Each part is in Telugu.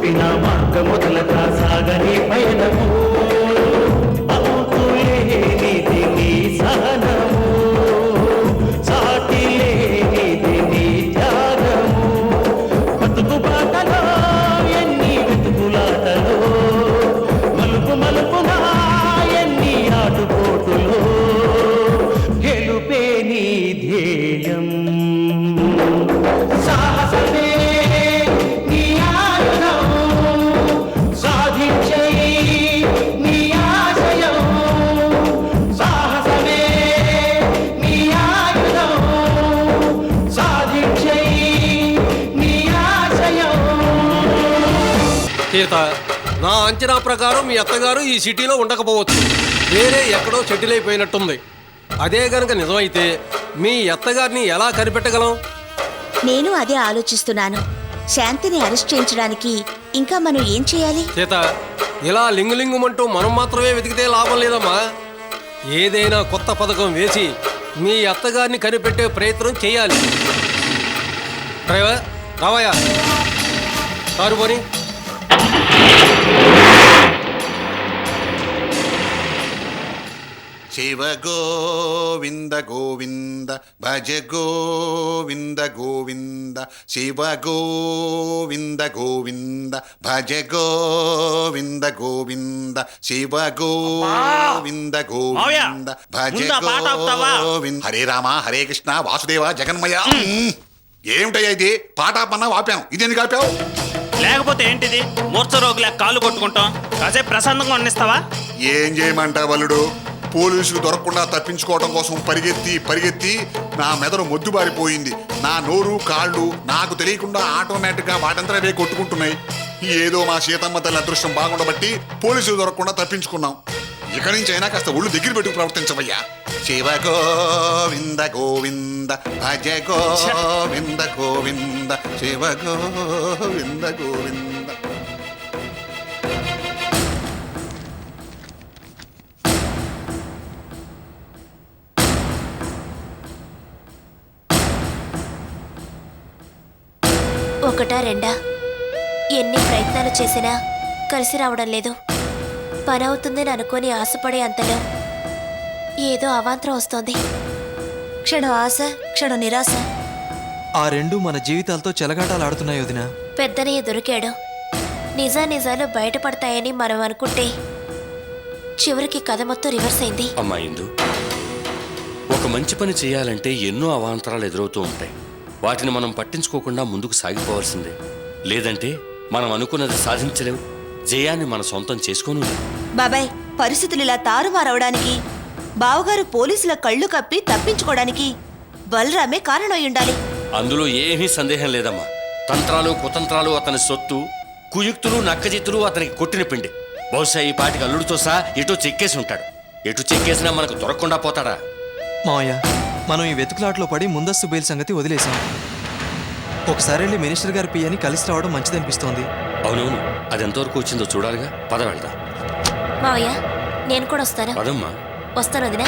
చూపిన మార్గముదలక సాగని పయనము అవుతులేనిది నీ సహనము సాటి లేనిది నీ త్యాగము బతుకు బాటలో ఎన్ని వెతుకులాటలో మలుపు మలుపునా ఎన్ని ఆటుపోటులో గెలుపే నీ ధ్యేయం సాహసమే నీ ఆయుధం సాధించే నీ ఆశయం సాహసమే నీ ఆయుధం సాధించే నీ ఆశయం. సీత, నా అంచనా ప్రకారం మీ అత్తగారు ఈ సిటీలో ఉండకపోవచ్చు, వేరే ఎక్కడో సెటిల్ అయిపోయినట్టుంది. అదే గనక నిజమైతే మీ అత్తగారిని ఎలా కనిపెట్టగలం? నేను అదే ఆలోచిస్తున్నాను. శాంతిని అరెస్ట్ చేయించడానికి ఇంకా మనం ఏం చేయాలి? సీత, ఇలా లింగులింగుమంటూ మనం మాత్రమే వెతికితే లాభం లేదమ్మా. ఏదైనా కొత్త పథకం వేసి మీ అత్తగారిని కనిపెట్టే ప్రయత్నం చేయాలి. డ్రైవర్ రావయ్యా, కారు పోని. శివ గోవింద గోవింద భజ గోవింద గోవింద శివ గోవింద గోవింద భజ గోవింద గోవింద శివ గోవింద గోవింద భజ గోవింద. హరే రామ హరే కృష్ణ వాసుదేవ జగన్మయ. ఏమిటయ్యా ఇది? పాట పన్నా ఆపాను, ఇదేందుకు ఆపావు? లేకపోతే ఏంటిది? మూర్ఛ రోగులకు కాళ్ళు కొట్టుకుంటాం. కాసేపు ప్రశాంతంగా వండిస్తావా? ఏం చేయమంటావు వల్లుడు? పోలీసులు దొరకకుండా తప్పించుకోవడం కోసం పరిగెత్తి నా మెదడు మొద్దుబారిపోయింది. నా నోరు కాళ్ళు నాకు తెలియకుండా ఆటోమేటిక్గా వాటంతరవే కొట్టుకుంటున్నాయి. ఏదో మా సీతమ్మ తల్లి అదృష్టం బాగుండబట్టి పోలీసులు దొరకకుండా తప్పించుకున్నాం. ఇక నుంచి అయినా కాస్త ఒళ్ళు దగ్గర పెట్టుకు ప్రవర్తించవయ్యా. శివ గోవింద గోవింద భజ గోవింద గోవింద శివ గోవింద గోవింద. ఒకటా రెండా ఎన్ని ప్రయత్నాలు చేసినా కలిసి రావడం లేదు. పని అవుతుందని అనుకొని ఆశపడే అంతలో ఏదో అవాంతరం వస్తోంది. క్షణం ఆశ, క్షణం నిరాశ. ఆ రెండు మన జీవితాలతో చెలగాటాలాడుతున్నాయి వదినా. పెద్దనయ్య దొరికాడు. నిజాలు బయటపడతాయని మనం అనుకుంటే చివరికి కథ మొత్తం రివర్స్ అయింది. అమ్మా ఇందు, ఒక మంచి పని చేయాలంటే ఎన్నో అవాంతరాలు ఎదురవుతూ ఉంటాయి. వాటిని మనం పట్టించుకోకుండా ముందుకు సాగిపోవాల్సిందే. లేదంటే మనం అనుకున్నది సాధించలేం, జయాన్ని మన సొంతం చేసుకోను. బాబాయ్, పరిస్థితులు ఇలా తారుమారవడానికి బావగారు పోలీసుల కళ్ళు కప్పి తప్పించుకోవడానికి బలరామే కారణమై ఉండాలి. అందులో ఏమీ సందేహం లేదమ్మా. తంత్రాలు కుతంత్రాలు అతని సొత్తు, కుయుక్తులు నక్కజిత్తులు అతనికి కొట్టిన పిండి. బహుశా ఈ పాటికి అల్లుడితో సహా ఎటో చెక్కేసి ఉంటాడు. ఎటు చెక్కేసినా మనకు దొరకకుండా పోతాడా? మావయ్య, మనం ఈ వెతుకులాట్లో పడి ముందస్తు బెయిల్ సంగతి వదిలేశాం. ఒకసారి వెళ్ళి మినిస్టర్ గారి పియ్యని కలిసి రావడం మంచిదనిపిస్తోంది. అవునవును, అది ఎంతవరకు వచ్చిందో చూడాలిగా. పద వెళ్దాం. మావయ్య, నేను కూడా వస్తాను. పదమ్మా. వస్తాను వదినా.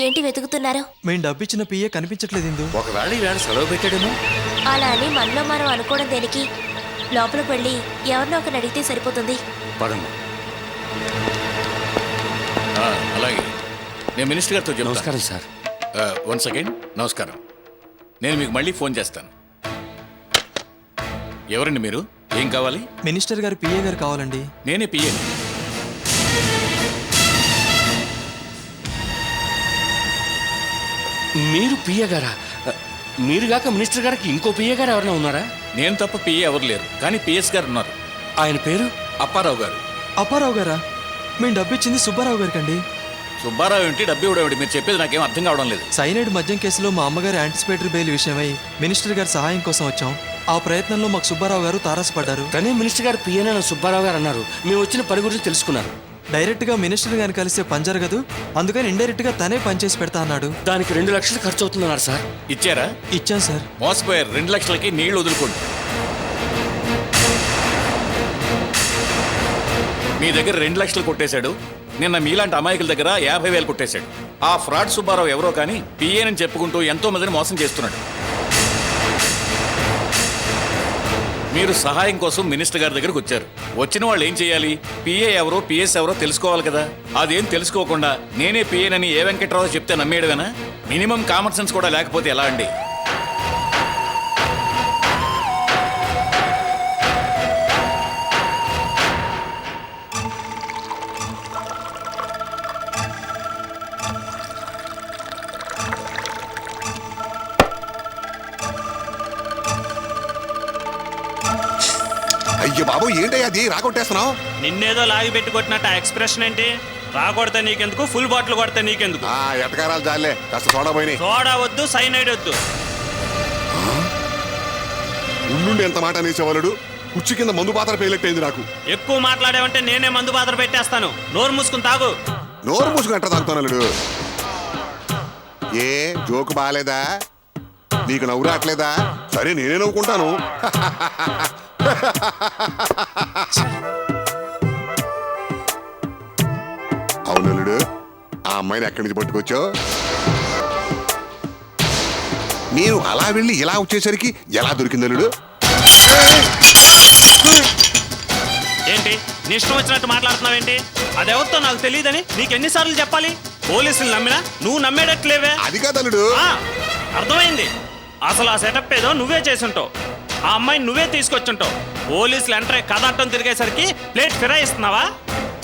ఏంటి వెతుకుతున్నారు? మేము డబ్బిచ్చిన పియ్యే కనిపించట్లేదు ఇందు. ఒకవేళ ఈ వేళ సెలవు పెట్టాడేమో. అలా అని మనలో మనం అనుకోవడం దేనికి? లోపలికి వెళ్ళి ఎవరినో ఒకరిని అడిగితే సరిపోతుంది. పదమ్మా. అలాగే నేను మినిస్టర్ గారితో చెప్తాను. నమస్కారం సార్. One second. నమస్కారం. నేను మీకు మళ్ళీ ఫోన్ చేస్తాను. ఎవరండి మీరు? ఏం కావాలి? మినిస్టర్ గారు పిఏ గారు కావాలండి. నేనే పిఏ. మీరు పిఏ గారా? మీరుగాక మినిస్టర్ గారికి ఇంకో పిఏ గారు ఎవరైనా ఉన్నారా? నేను తప్ప పిఏ ఎవరు లేరు, కానీ పిఎస్ గారు ఉన్నారు. ఆయన పేరు? అప్పారావు గారు. అప్పారావు గారా? మేము డబ్బు ఇచ్చింది సుబ్బారావు గారికి అండి. సుబ్బారావు ఏంటి, డబ్బు ఇవ్వడం? మీరు చెప్పేది నాకేం అర్థం కావడం లేదు. సైనైడ్ మద్యం కేసులో మా అమ్మగారి యాంటిసిపేటరీ బెయిల్ విషయమై మినిస్టర్ గారి సహాయం కోసం వచ్చాం. ఆ ప్రయత్నంలో మాకు సుబ్బారావు గారు తారసపడ్డారు. తనే మినిస్టర్ గారు పిఏనని సుబ్బారావు గారు అన్నారు. మేము వచ్చిన పని గురించి తెలుసుకున్నారు. డైరెక్ట్గా మినిస్టర్ గారిని కలిస్తే పని జరగదు, అందుకని ఇండైరెక్ట్గా తనే పనిచేసి పెడతా అన్నాడు. దానికి 2 లక్షలు ఖర్చు అవుతుందన్నారు సార్. ఇచ్చారా? ఇచ్చాం సార్. మోసపోయారు. 2 లక్షలకి నీళ్లు వదులుకోండి. మీ దగ్గర 2 లక్షలు కొట్టేశాడు. నిన్న మీలాంటి అమాయకుల దగ్గర 50,000 కొట్టేశాడు. ఆ ఫ్రాడ్ సుబ్బారావు ఎవరో కానీ పిఏనని చెప్పుకుంటూ ఎంతో మందిని మోసం చేస్తున్నాడు. మీరు సహాయం కోసం మినిస్టర్ గారి దగ్గరకు వచ్చారు. వచ్చిన వాళ్ళు ఏం చేయాలి? పిఏ ఎవరో పిఎస్ ఎవరో తెలుసుకోవాలి కదా. అదేం తెలుసుకోకుండా నేనే పిఏనని ఏ వెంకట్రావు చెప్తే నమ్మేయడమేనా? మినిమం కామన్ సెన్స్ కూడా లేకపోతే ఎలా అండి? అయ్య బాబు, ఏంటయ్యా అది రాకొట్టేస్తున్నావు? నిన్నేదో లాగి పెట్టి కొట్టినట్టు ఆ ఎక్స్ప్రెషన్ ఏంటి? రాకొడితే నీకెందుకు, ఫుల్ బాటిల్ కొడితే నీకెందుకు? ఎటకారాలు జాలే, కాస్త సోడా పోయినాయి. సోడా వద్దు, సైనైడ్ వద్దు. ఉండు, ఎంత మాట అనేసేవాళ్ళు. కుర్చీ కింద మందు పాత్ర పేలెట్టయింది నాకు. ఎక్కువ మాట్లాడావంటే నేనే మందు పాత్ర పెట్టేస్తాను. నోరు మూసుకుని తాగు. నోరు మూసుకుంట తాగుతున్నాడు. ఏ జోకు బాగాలేదా? నీకు నవ్వు రావట్లేదా? సరే నేనే నవ్వుకుంటాను. అవునల్లుడు, ఆ అమ్మాయిని ఎక్కడి నుంచి పట్టుకొచ్చావు? నేను అలా వెళ్ళి ఇలా వచ్చేసరికి ఎలా దొరికిందల్లుడు? ఏంటి నీ ఇష్టం వచ్చినట్టు మాట్లాడుతున్నావేంటి? అదెవరితో నాకు తెలియదని నీకెన్నిసార్లు చెప్పాలి? పోలీసులు నమ్మినా నువ్వు నమ్మేటట్లేవే. అది కాదల్లుడు. అర్థమైంది. అసలు ఆ సెటప్ ఏదో నువ్వే చేసుంటావు. ఆ అమ్మాయిని నువ్వే తీసుకొచ్చుంటావు. పోలీసులు ఎంటర్ కథ అట్టం తిరిగేసరికి ప్లేట్ ఫిరాయిస్తున్నావా?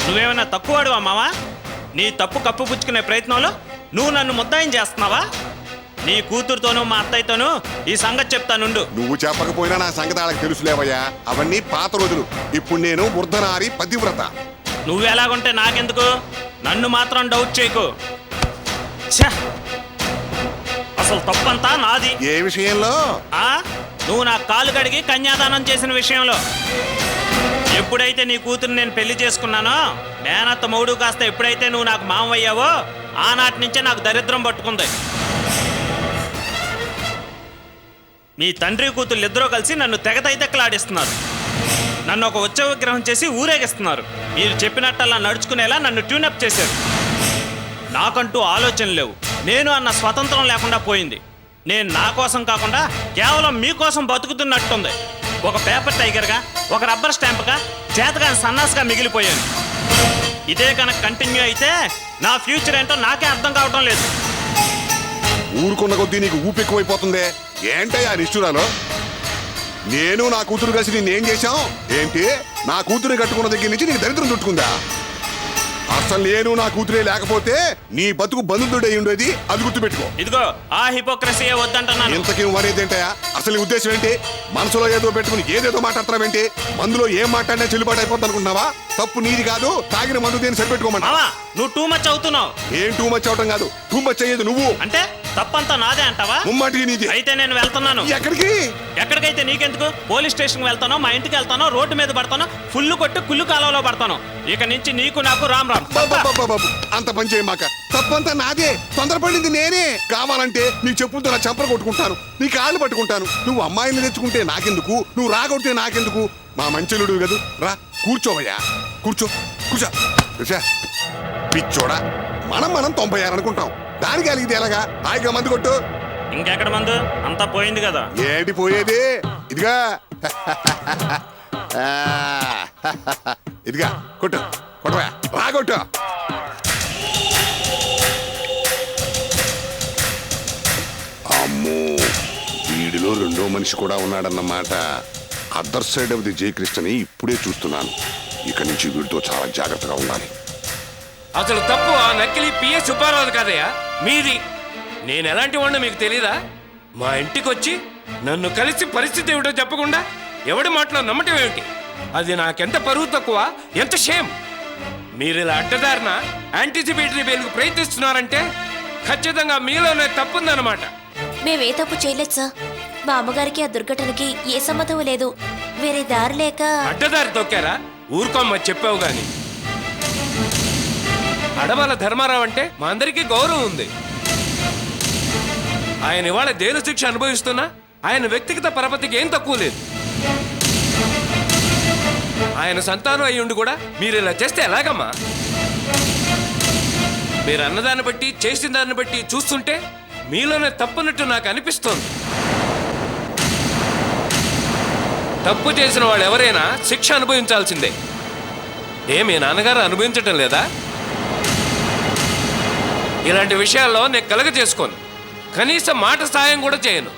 నువ్వేమైనా తక్కువవాడువా మావా? నీ తప్పు కప్పుపుచ్చుకునే ప్రయత్నంలో నువ్వు నన్ను ముద్దాయం చేస్తున్నావా? నీ కూతురుతోనూ మా అత్తయ్యతోనూ ఈ సంగతి చెప్తానుండు. నువ్వు చెప్పకపోయినా నా సంగతి వాళ్ళకి తెలుసులేవయ్యా. అవన్నీ పాత రోజులు. ఇప్పుడు నేను వృద్ధనారి పతివ్రత. నువ్వెలాగుంటే నాకెందుకు? నన్ను మాత్రం డౌట్ చేయకు. ఛ! అసలు తప్పంతా నాది. ఏ విషయంలో? నువ్వు నా కాలు కడిగి కన్యాదానం చేసిన విషయంలో. ఎప్పుడైతే నీ కూతురు నేను పెళ్లి చేసుకున్నానో, మేనత్త మౌడు కాస్త ఎప్పుడైతే నువ్వు నాకు మామయ్యావో ఆనాటి నుంచే నాకు దరిద్రం పట్టుకుంది. మీ తండ్రి కూతురు ఇద్దరూ కలిసి నన్ను తెగతైతెక్కలాడిస్తున్నారు. నన్ను ఒక ఉత్సవ విగ్రహం చేసి ఊరేగిస్తున్నారు. మీరు చెప్పినట్టల్లా నడుచుకునేలా నన్ను ట్యూనప్ చేశారు. నాకంటూ ఆలోచన లేవు. నేను అన్న స్వతంత్రం లేకుండా పోయింది. నేను నా కోసం కాకుండా కేవలం మీకోసం బతుకుతున్నట్టుంది. ఒక పేపర్ టైగర్గా, ఒక రబ్బర్ స్టాంప్గా, చేతగాని సన్నాసుగా మిగిలిపోయాను. ఇదే కనుక కంటిన్యూ అయితే నా ఫ్యూచర్ ఏంటో నాకే అర్థం కావటం లేదు. ఊరుకున్న కొద్దీ నీకు ఊపి ఎక్కువైపోతుందే. ఏంటయ్యా నిష్ఠురాలో? నేను నా కూతురు కలిసి నిన్నేం చేశాం? ఏంటి, నా కూతురు కట్టుకున్న దగ్గర నుంచి నీకు దరిద్రం చుట్టుకుందా? అసలు నేను నా కూతురే లేకపోతే నీ బతుకు బంధువుడై ఉండేది. అది గుర్తుపెట్టుకో. ఇదిగో ఆ హిపోక్రసీ వద్దంటున్నాను. ఇంతకీ అనేది ఏంటయ్యా? అసలు నీ ఉద్దేశం ఏంటి? మనసులో ఏదో పెట్టుకుని ఏదేదో మాట్లాడతావేంటి? మందులో ఏం మాట్లాడినా చెల్లుబాటు అయిపోద్ది అనుకుంటున్నావా? తప్పు నీది కాదు, తాగిన మందు దేని సరిపెట్టుకోమంటా. నువ్వు టూ మచ్ అవుతున్నావు. ఏం టూ మచ్ అవటం కాదు, టూ మచ్ అయ్యేది నువ్వు. అంటే తప్పంతా నాదే అంటావా? ముమ్మాటికి నీది. అయితే నేను వెళ్తున్నాను. ఎక్కడికి? ఎక్కడికైతే నీకెందుకు? పోలీస్ స్టేషన్ వెళ్తానో, మా ఇంటికి వెళ్తానో, రోడ్డు మీద పడతానో, ఫుల్లు కొట్టి కుళ్ళు కాలంలో పడతాను. ఇక నుంచి నీకు నాకు రామ్ రామ్. అంత పని చేయమాక. తప్పంతా నాదే, తొందరపడింది నేనే. కావాలంటే నీ చెప్పులతో నా చెంపలు కొట్టుకుంటాను, నీ కాళ్ళు పట్టుకుంటాను. నువ్వు అమ్మాయిని తెచ్చుకుంటే నాకెందుకు, నువ్వు రాగొట్టే నాకెందుకు? మా మంచెలుడు కదూ, రా కూర్చోవయ్యా. కూర్చో కూర్చో కూర్చో. పిచ్చోడా, మనం 96 అనుకుంటాం. దానికి అలిగితే ఎలాగా? హాయిగా మందు కొట్టు. ఇంకెక్కడ మందు అంతా పోయింది కదా. ఏంటి పోయేది? ఇదిగా ఆ, ఇదిగా కొట్టు కొట్టవా బాగా కొట్టు. అమ్మో, వీడిలో రెండో మనిషి కూడా ఉన్నాడన్నమాట. అదర్ సైడ్ ఆఫ్ ది జయకృష్ణని ఇప్పుడే చూస్తున్నాను. ఇక నుంచి వీడితో చాలా జాగ్రత్తగా ఉండాలి. అసలు తప్పు ఆ నకిలీ పిఎస్ సుబ్బారావు కదయ్యా, మీది. నేను ఎలాంటి వాడినో మీకు తెలీదా? మా ఇంటికి వచ్చి నన్ను కలిసి పరిస్థితి ఏమిటో చెప్పకుండా ఎవడి మాటలో నమ్మటం ఏమిటి? అది నాకెంత పరువు తక్కువ, ఎంత షేమ్. మీరు ఇలా అడ్డదారిన యాంటిసిపేటరీ బెయిల్కు ప్రయత్నిస్తున్నారంటే ఖచ్చితంగా మీలోనే తప్పుందన్నమాట. మేమే తప్పు చేయలేదు సార్. మా అమ్మగారికి ఆ దుర్ఘటనకి ఏ సంబంధం లేదు. వేరే దారి లేక అడ్డదారి తొక్కారా? ఊరుకోమ్మ చెప్పావు గాని. అడవాల ధర్మారావు అంటే మా అందరికీ గౌరవం ఉంది. ఆయన ఇవాళ జైలు శిక్ష అనుభవిస్తున్నా ఆయన వ్యక్తిగత పరపతికి ఏం తక్కువ లేదు. ఆయన సంతానం అయ్యుండి కూడా మీరు ఇలా చేస్తే ఎలాగమ్మా? మీరు అన్నదాన్ని బట్టి చేసిన దాన్ని బట్టి చూస్తుంటే మీలోనే తప్పున్నట్టు నాకు అనిపిస్తోంది. తప్పు చేసిన వాళ్ళు ఎవరైనా శిక్ష అనుభవించాల్సిందే. మీ నాన్నగారు అనుభవించటం లేదా? ఇలాంటి విషయాల్లో నేను కలగ చేసుకోను. కనీసం మాట సాయం కూడా చేయను.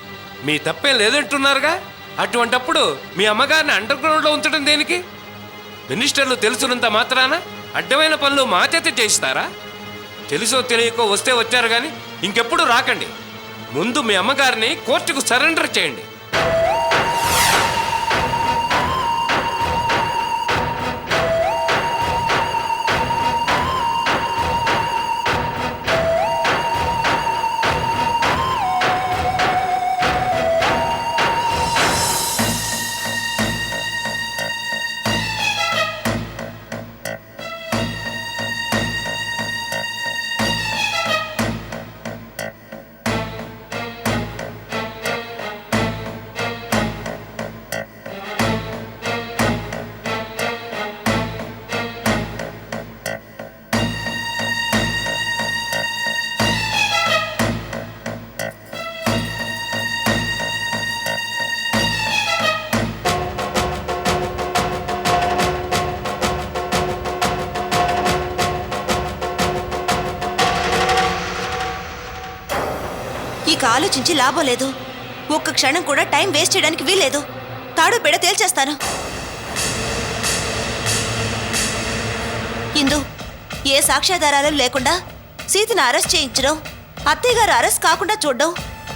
మీ తప్పేం లేదంటున్నారుగా, అటువంటప్పుడు మీ అమ్మగారిని అండర్ గ్రౌండ్లో ఉంచడం దేనికి? మినిస్టర్లు తెలుసున్నంత మాత్రాన అడ్డమైన పనులు మా చేత చేయిస్తారా? తెలుసో తెలియకో వస్తే వచ్చారు కానీ ఇంకెప్పుడు రాకండి. ముందు మీ అమ్మగారిని కోర్టుకు సరెండర్ చేయండి. ఇక ఆలోచించి లాభం లేదు. ఒక్క క్షణం కూడా టైం వేస్ట్ చేయడానికి వీల్లేదు. తాడు పెడ తేల్చేస్తాను. ఇందు, ఏ సాక్ష్యాధారాలు లేకుండా సీతను అరెస్ట్ చేయించడం, అత్తయ్య గారు అరెస్ట్ కాకుండా చూడడం,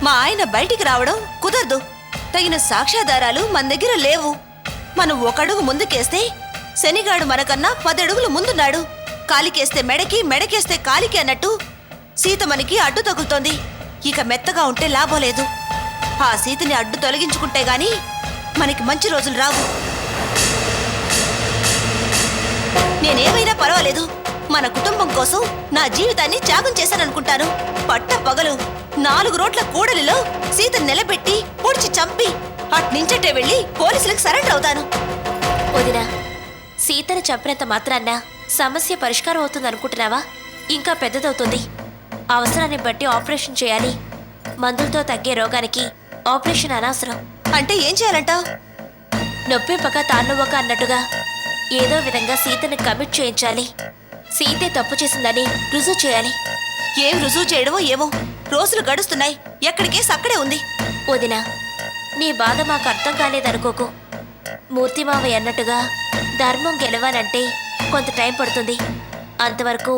మా ఆయన బయటికి రావడం కుదరదు. తగిన సాక్ష్యాధారాలు మన దగ్గర లేవు. మనం ఒక అడుగు ముందుకేస్తే శనిగాడు మనకన్నా 10 అడుగులు ముందున్నాడు. కాలికేస్తే మెడకి, మెడకేస్తే కాలికి అన్నట్టు సీత మనకి అడ్డు తగులుతోంది. ఇక మెత్తగా ఉంటే లాభం లేదు. ఆ సీతని అడ్డు తొలగించుకుంటే గాని మనకి మంచి రోజులు రావు. నేనేమైనా పర్వాలేదు, మన కుటుంబం కోసం నా జీవితాన్ని త్యాగం చేశాననుకుంటాను. పట్ట పగలు 4 రోడ్ల కూడలిలో సీతను నిలబెట్టి పొడిచి చంపి అట్నించటే వెళ్ళి పోలీసులకు సరెండర్ అవుతాను. వదినా, సీతను చంపినంత మాత్రాన్న సమస్య పరిష్కారం అవుతుంది అనుకుంటున్నావా? ఇంకా పెద్దదవుతుంది. అవసరాన్ని బట్టి ఆపరేషన్ చేయాలి. మందులతో తగ్గే రోగానికి ఆపరేషన్ అనవసరం. అంటే ఏం చేయాలంటావు? నొప్పిపక తానువ్వక అన్నట్టుగా ఏదో విధంగా సీతను కమిట్ చేయించాలి. సీతే తప్పు చేసిందని రుజువు చేయాలి. ఏం రుజువు చేయడమో ఏమో. రోజులు గడుస్తున్నాయి, ఎక్కడికేసి అక్కడే ఉంది. వదినా, నీ బాధ మాకు అర్థం కాలేదనుకోకు. మూర్తిమావయ్య అన్నట్టుగా ధర్మం గెలవాలంటే కొంత టైం పడుతుంది. అంతవరకు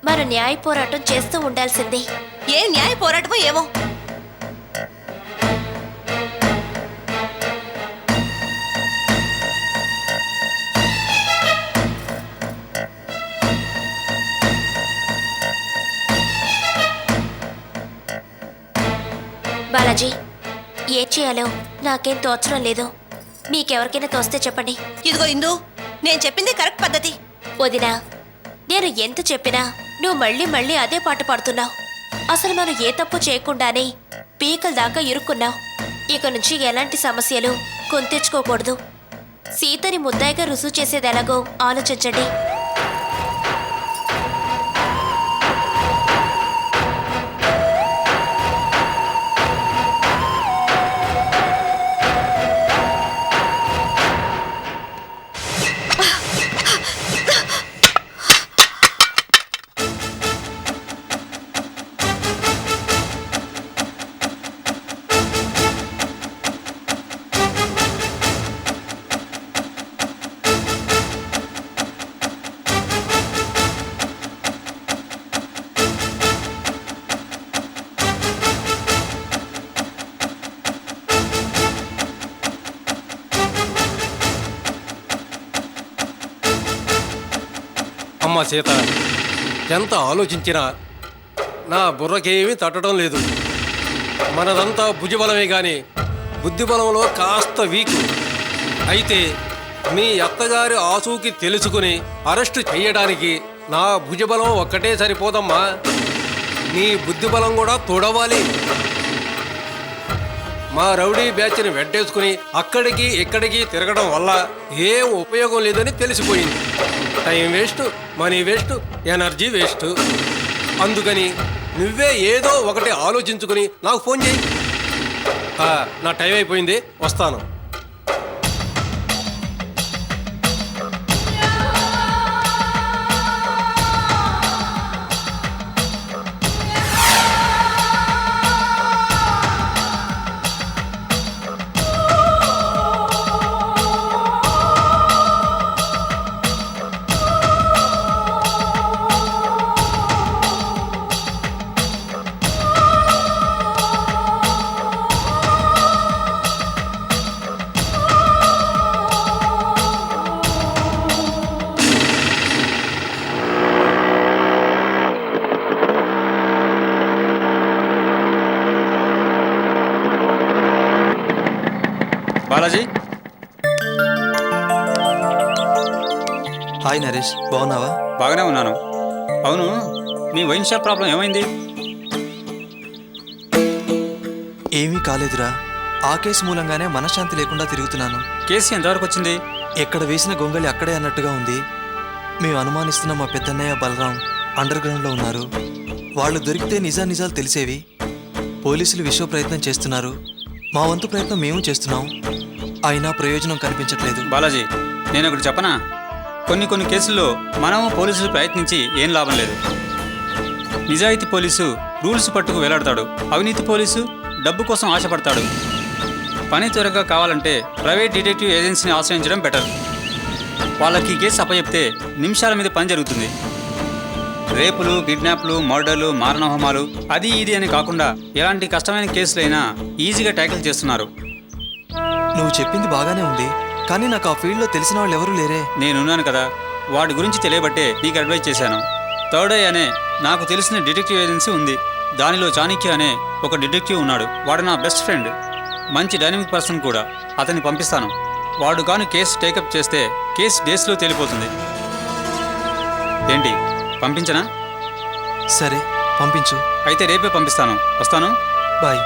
మనం న్యాయ పోరాటం చేస్తూ ఉండాల్సిందే. ఏం న్యాయ పోరాటమో ఏమో. బాలాజీ, ఏం చేయాలో నాకేం తోచడం లేదు. మీకెవరికైనా తోస్తే చెప్పండి. ఇదిగో ఇందు, నేను చెప్పింది కరెక్ట్ పద్ధతి. వదినా, నేను ఎంత చెప్పినా నువ్వు మళ్ళీ మళ్ళీ అదే పాట పాడుతున్నావు. అసలు మనం ఏ తప్పు చేయకుండానే పీకల దాకా ఇరుక్కున్నావు. ఇక నుంచి ఎలాంటి సమస్యలు కొని తెచ్చుకోకూడదు. సీతని ముద్దాయిగా రుజువు చేసేది ఎలాగో ఆలోచించండి. అమ్మ సీత, ఎంత ఆలోచించినా నా బుర్రకేమీ తట్టడం లేదు. మనదంతా భుజబలమే కానీ బుద్ధిబలంలో కాస్త వీకు. అయితే మీ అత్తగారి ఆచూకీ తెలుసుకుని అరెస్టు చేయడానికి నా భుజబలం ఒక్కటే సరిపోదమ్మా. నీ బుద్ధిబలం కూడా తోడవాలి. మా రౌడీ బ్యాచ్ని వెంటేసుకుని అక్కడికి ఇక్కడికి తిరగడం వల్ల ఏం ఉపయోగం లేదని తెలిసిపోయింది. Time waste, money waste, energy waste. అందుకని నువ్వే ఏదో ఒకటి ఆలోచించుకుని నాకు ఫోన్ చేయి. నా టైం అయిపోయింది, వస్తాను. బాలాజీ, హాయ్ నరేష్, బాగున్నావా? బాగానే ఉన్నాను. అవును, నీ వైన్ షాప్ ప్రాబ్లం ఏమైంది? ఏమీ కాలేదురా. ఆ కేసు మూలంగానే మనశ్శాంతి లేకుండా తిరుగుతున్నాను. కేసు ఎంతవరకు వచ్చింది? ఎక్కడ వేసిన గొంగళి అక్కడే అన్నట్టుగా ఉంది. మేము అనుమానిస్తున్న మా పెద్దన్నయ్య బలరాం అండర్ గ్రౌండ్లో ఉన్నారు. వాళ్ళు దొరికితే నిజాలు తెలిసేవి. పోలీసులు విశ్వ ప్రయత్నం చేస్తున్నారు. మా వంతు ప్రయత్నం మేము చేస్తున్నాం. అయినా ప్రయోజనం కనిపించట్లేదు. బాలాజీ, నేను ఒకటి చెప్పనా? కొన్ని కేసుల్లో మనము పోలీసులు ప్రయత్నించి ఏం లాభం లేదు. నిజాయితీ పోలీసు రూల్స్ పట్టుకు వేలాడతాడు. అవినీతి పోలీసు డబ్బు కోసం ఆశపడతాడు. పని త్వరగా కావాలంటే ప్రైవేట్ డిటెక్టివ్ ఏజెన్సీని ఆశ్రయించడం బెటర్. వాళ్ళకి కేసు అప్పచెప్తే నిమిషాల మీద పని జరుగుతుంది. రేపులు, కిడ్నాప్లు, మర్డర్లు, మారణహోమాలు అది ఇది అని కాకుండా ఎలాంటి కష్టమైన కేసులైనా ఈజీగా ట్యాకిల్ చేస్తున్నారు. నువ్వు చెప్పింది బాగానే ఉంది, కానీ నాకు ఆ ఫీల్డ్లో తెలిసిన వాళ్ళు ఎవరూ లేరే. నేనున్నాను కదా, వాడి గురించి తెలియబట్టే నీకు అడ్వైజ్ చేశాను. థర్డ్ ఐ అనే నాకు తెలిసిన డిటెక్టివ్ ఏజెన్సీ ఉంది. దానిలో చాణక్య అనే ఒక డిటెక్టివ్ ఉన్నాడు. వాడు నా బెస్ట్ ఫ్రెండ్, మంచి డైనమిక్ పర్సన్ కూడా. అతన్ని పంపిస్తాను. వాడు కాను కేసు టేకప్ చేస్తే కేసు డేస్లో తేలిపోతుంది. ఏంటి, పంపించనా? సరే, పంపించు. అయితే రేపే పంపిస్తాను. వస్తాను. బాయ్.